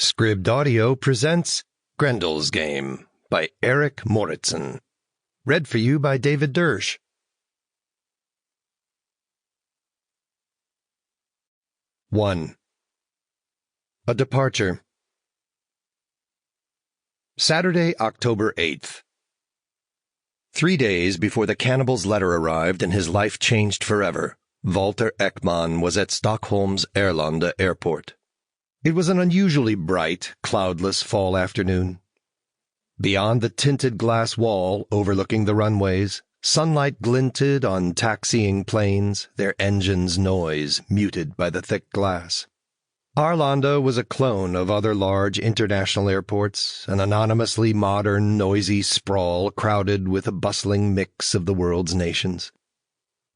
Scribd Audio presents Grendel's Game by Erik Mauritzson. Read for you by David Doersch. 1. A Departure. Saturday, October 8th. 3 days before the cannibal's letter arrived and his life changed forever, Walther Ekman was at Stockholm's Arlanda airport. It was an unusually bright, cloudless fall afternoon. Beyond the tinted glass wall overlooking the runways, sunlight glinted on taxiing planes, their engines' noise muted by the thick glass. Arlanda was a clone of other large international airports, an anonymously modern, noisy sprawl crowded with a bustling mix of the world's nations.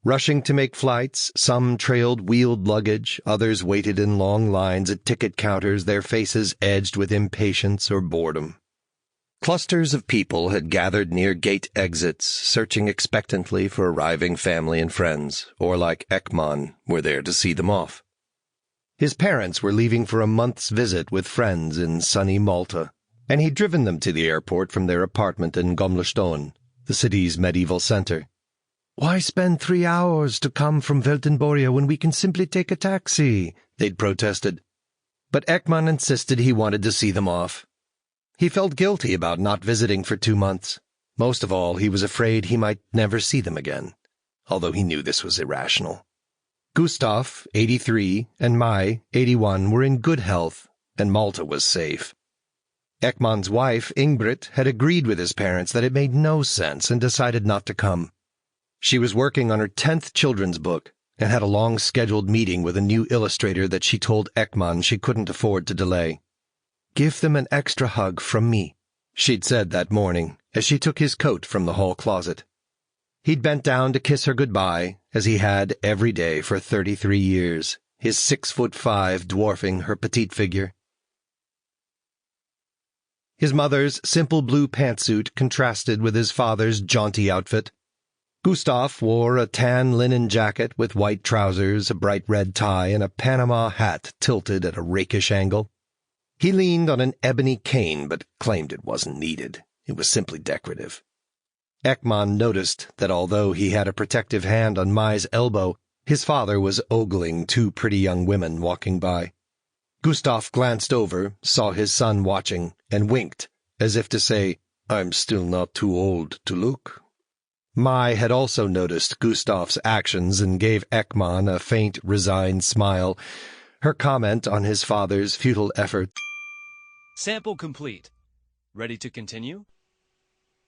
Rushing to make flights, some trailed wheeled luggage, others waited in long lines at ticket counters, their faces edged with impatience or boredom. Clusters of people had gathered near gate exits, searching expectantly for arriving family and friends, or like Ekman, were there to see them off. His parents were leaving for a month's visit with friends in sunny Malta, and he'd driven them to the airport from their apartment in Gamlestaden, the city's medieval center. "Why spend 3 hours to come from Weltenborga when we can simply take a taxi?" they'd protested. But Ekman insisted he wanted to see them off. He felt guilty about not visiting for 2 months. Most of all, he was afraid he might never see them again, although he knew this was irrational. Gustav, 83, and Mai, 81, were in good health, and Malta was safe. Ekman's wife, Ingrid, had agreed with his parents that it made no sense and decided not to come. She was working on her 10th children's book and had a long scheduled meeting with a new illustrator that she told Ekman she couldn't afford to delay. "Give them an extra hug from me," she'd said that morning as she took his coat from the hall closet. He'd bent down to kiss her goodbye, as he had every day for 33 years, his 6'5" dwarfing her petite figure. His mother's simple blue pantsuit contrasted with his father's jaunty outfit. Gustav wore a tan linen jacket with white trousers, a bright red tie, and a Panama hat tilted at a rakish angle. He leaned on an ebony cane, but claimed it wasn't needed. It was simply decorative. Ekman noticed that although he had a protective hand on Mai's elbow, his father was ogling 2 pretty young women walking by. Gustav glanced over, saw his son watching, and winked, as if to say, "I'm still not too old to look." Mai had also noticed Gustav's actions and gave Ekman a faint, resigned smile, her comment on his father's futile effort. Sample complete. Ready to continue?